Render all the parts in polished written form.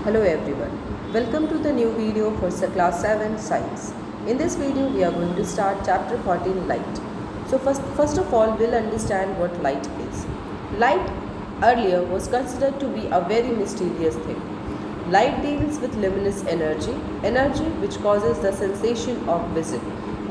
Hello everyone, welcome to the new video for class 7 science. In this video we are going to start chapter 14 light. So first of all we'll understand what light is. Light earlier was considered to be a very mysterious thing. Light deals with luminous energy which causes the sensation of vision.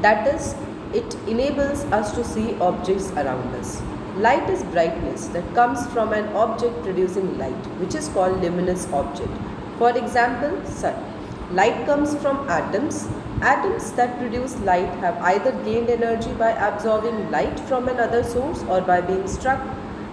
That is, it enables us to see objects around us. Light is brightness that comes from an object producing light, which is called luminous object. For example, sun. Light comes from atoms. Atoms that produce light have either gained energy by absorbing light from another source or by being struck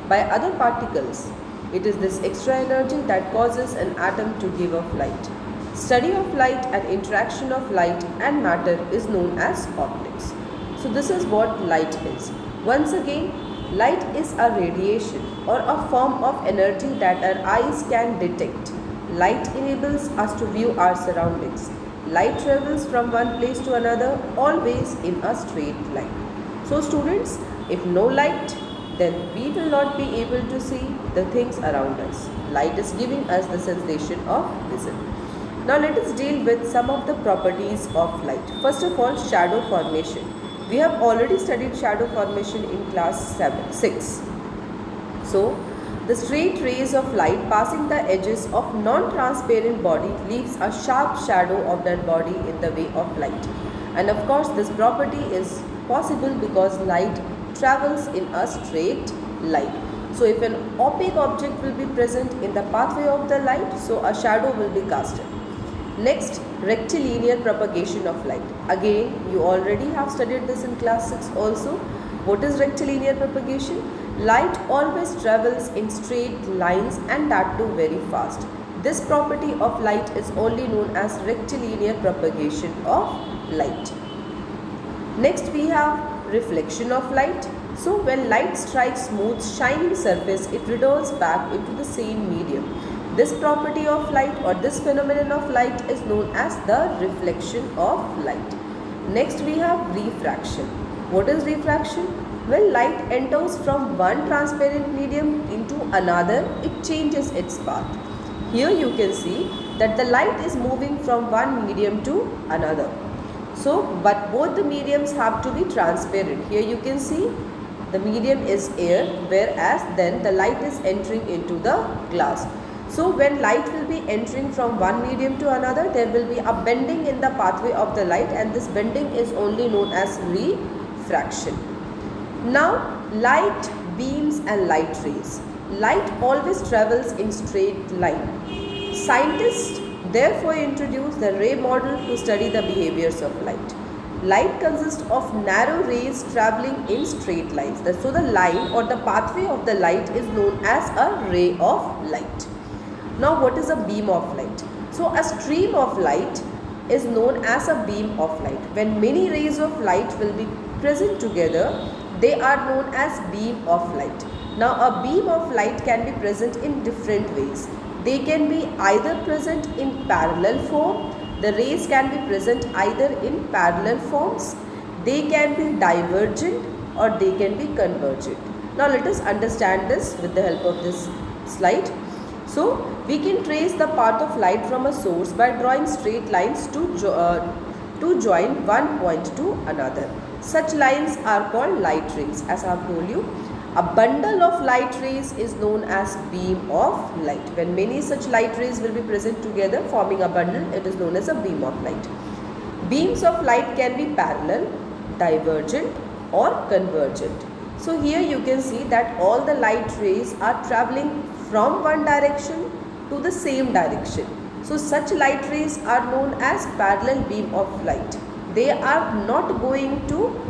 by other particles. It is this extra energy that causes an atom to give off light. Study of light and interaction of light and matter is known as optics. So this is what light is. Once again, light is a radiation or a form of energy that our eyes can detect. Light enables us to view our surroundings. Light travels from one place to another, always in a straight line. So students, if no light, then we will not be able to see the things around us. Light is giving us the sensation of vision. Now let us deal with some of the properties of light. First of all, shadow formation. We have already studied shadow formation in class 6. So, the straight rays of light passing the edges of non-transparent body leaves a sharp shadow of that body in the way of light. And of course, this property is possible because light travels in a straight line. So, if an opaque object will be present in the pathway of the light, so a shadow will be casted. Next, rectilinear propagation of light. Again, you already have studied this in class 6 also. What is rectilinear propagation? Light always travels in straight lines and that too very fast. This property of light is only known as rectilinear propagation of light. Next we have reflection of light. So when light strikes smooth shining surface, it returns back into the same medium. This property of light or this phenomenon of light is known as the reflection of light. Next we have refraction. What is refraction? When light enters from one transparent medium into another, it changes its path. Here you can see that the light is moving from one medium to another. So, but both the mediums have to be transparent. Here you can see the medium is air, whereas then the light is entering into the glass. So, when light will be entering from one medium to another, there will be a bending in the pathway of the light, and this bending is only known as refraction. Now, light beams and light rays. Light always travels in straight line. Scientists therefore introduced the ray model to study the behaviors of light. Light consists of narrow rays traveling in straight lines. So, the line or the pathway of the light is known as a ray of light. Now, what is a beam of light? So, a stream of light is known as a beam of light. When many rays of light will be present together, they are known as beam of light. Now, a beam of light can be present in different ways. They can be either present in parallel form. The rays can be present either in parallel forms. They can be divergent or they can be convergent. Now, let us understand this with the help of this slide. So, we can trace the path of light from a source by drawing straight lines to join one point to another. Such lines are called light rays. As I have told you, a bundle of light rays is known as beam of light. When many such light rays will be present together forming a bundle, it is known as a beam of light. Beams of light can be parallel, divergent or convergent. So here you can see that all the light rays are traveling from one direction to the same direction. So such light rays are known as parallel beam of light. They are not going to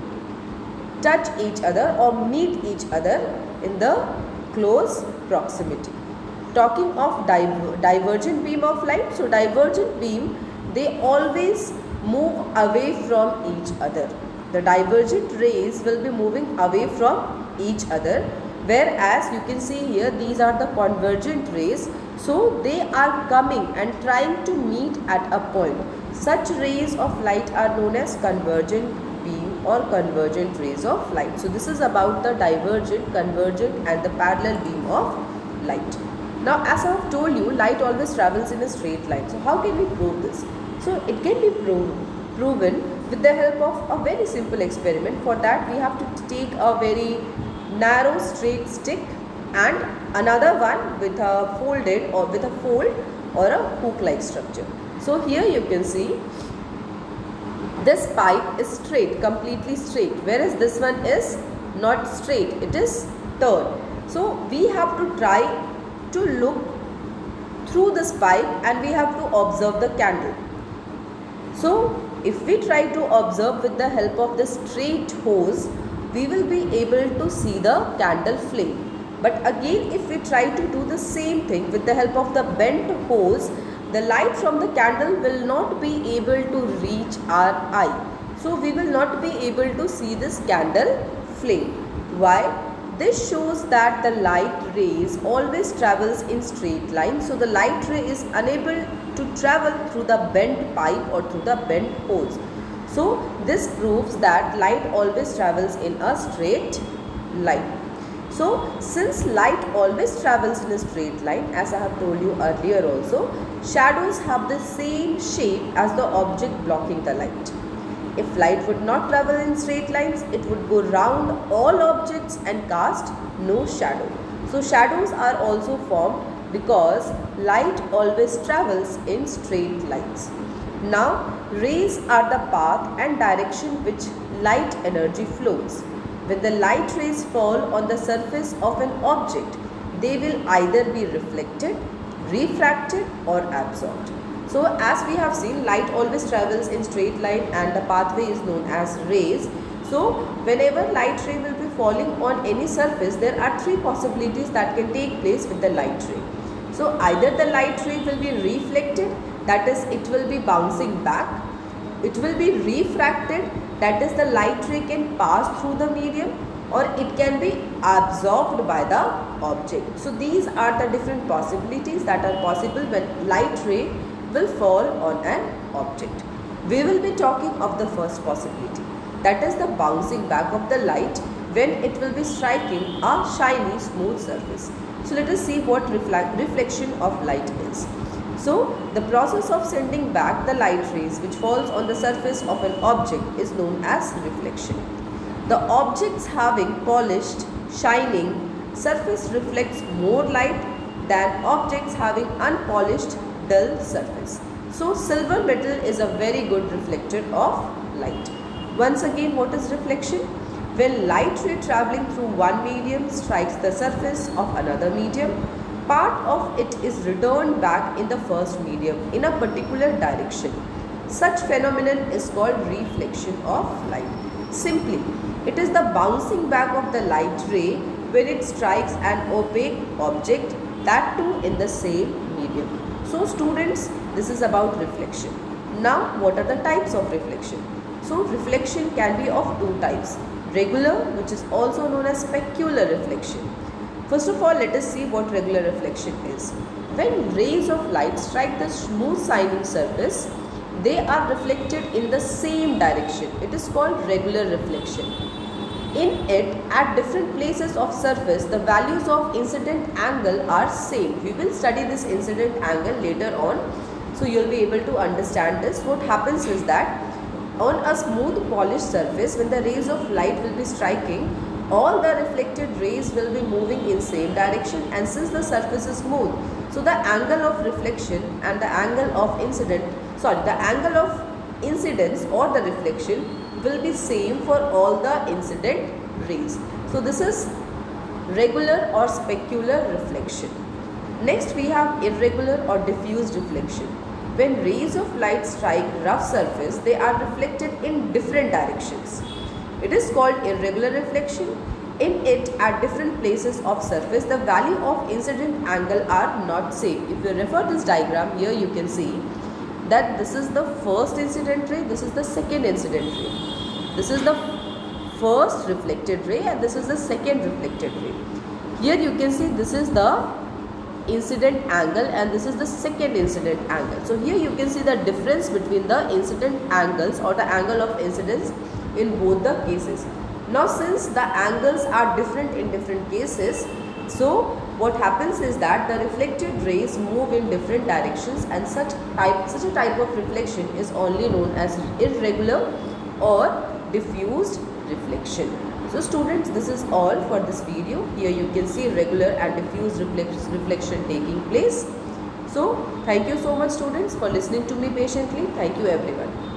touch each other or meet each other in the close proximity. Talking of divergent beam of light, so divergent beam, they always move away from each other. The divergent rays will be moving away from each other, whereas you can see here these are the convergent rays. So they are coming and trying to meet at a point. Such rays of light are known as convergent beam or convergent rays of light. So this is about the divergent, convergent and the parallel beam of light. Now, as I have told you, light always travels in a straight line. So how can we prove this? So it can be proven with the help of a very simple experiment. For that, we have to take a very narrow straight stick and another one with a folded or with a fold or a hook like structure. So here you can see this pipe is straight, completely straight, whereas this one is not straight, it is turned. So we have to try to look through this pipe and we have to observe the candle. So if we try to observe with the help of the straight hose, we will be able to see the candle flame. But again, if we try to do the same thing with the help of the bent hose, the light from the candle will not be able to reach our eye. So we will not be able to see this candle flame. Why? This shows that the light rays always travels in straight line. So the light ray is unable to travel through the bent pipe or through the bent hose. So this proves that light always travels in a straight line. So since light always travels in a straight line, as I have told you earlier also, shadows have the same shape as the object blocking the light. If light would not travel in straight lines, it would go round all objects and cast no shadow. So shadows are also formed because light always travels in straight lines. Now, rays are the path and direction which light energy flows. When the light rays fall on the surface of an object, they will either be reflected, refracted or absorbed. So as we have seen, light always travels in straight line and the pathway is known as rays. So whenever light ray will be falling on any surface, there are three possibilities that can take place with the light ray. So either the light ray will be reflected, that is it will be bouncing back. It will be refracted, that is the light ray can pass through the medium, or it can be absorbed by the object. So these are the different possibilities that are possible when light ray will fall on an object. We will be talking of the first possibility, that is the bouncing back of the light when it will be striking a shiny smooth surface. So let us see what reflection of light is. So the process of sending back the light rays which falls on the surface of an object is known as reflection. The objects having polished, shining surface reflects more light than objects having unpolished, dull surface. So silver metal is a very good reflector of light. Once again, what is reflection? When light ray traveling through one medium strikes the surface of another medium, part of it is returned back in the first medium in a particular direction. Such phenomenon is called reflection of light. Simply, it is the bouncing back of the light ray when it strikes an opaque object, that too in the same medium. So students, this is about reflection. Now, what are the types of reflection? So reflection can be of two types. Regular, which is also known as specular reflection. First of all, let us see what regular reflection is. When rays of light strike the smooth shining surface, they are reflected in the same direction. It is called regular reflection. In it, at different places of surface, the values of incident angle are same. We will study this incident angle later on, so you will be able to understand this. What happens is that on a smooth polished surface, when the rays of light will be striking, all the reflected rays will be moving in same direction, and since the surface is smooth, so the angle of reflection and the angle of angle of incidence or the reflection will be same for all the incident rays. So this is regular or specular reflection. Next we have irregular or diffuse reflection. When rays of light strike rough surface, they are reflected in different directions. It is called irregular reflection. In it, at different places of surface, the value of incident angle are not same. If you refer this diagram, here you can see that this is the first incident ray, this is the second incident ray. This is the first reflected ray and this is the second reflected ray. Here you can see this is the incident angle and this is the second incident angle. So here you can see the difference between the incident angles or the angle of incidence in both the cases. Now since the angles are different in different cases, so what happens is that the reflected rays move in different directions, and such a type of reflection is only known as irregular or diffused reflection. So students, this is all for this video. Here you can see regular and diffuse reflection taking place. So thank you so much students for listening to me patiently. Thank you everyone.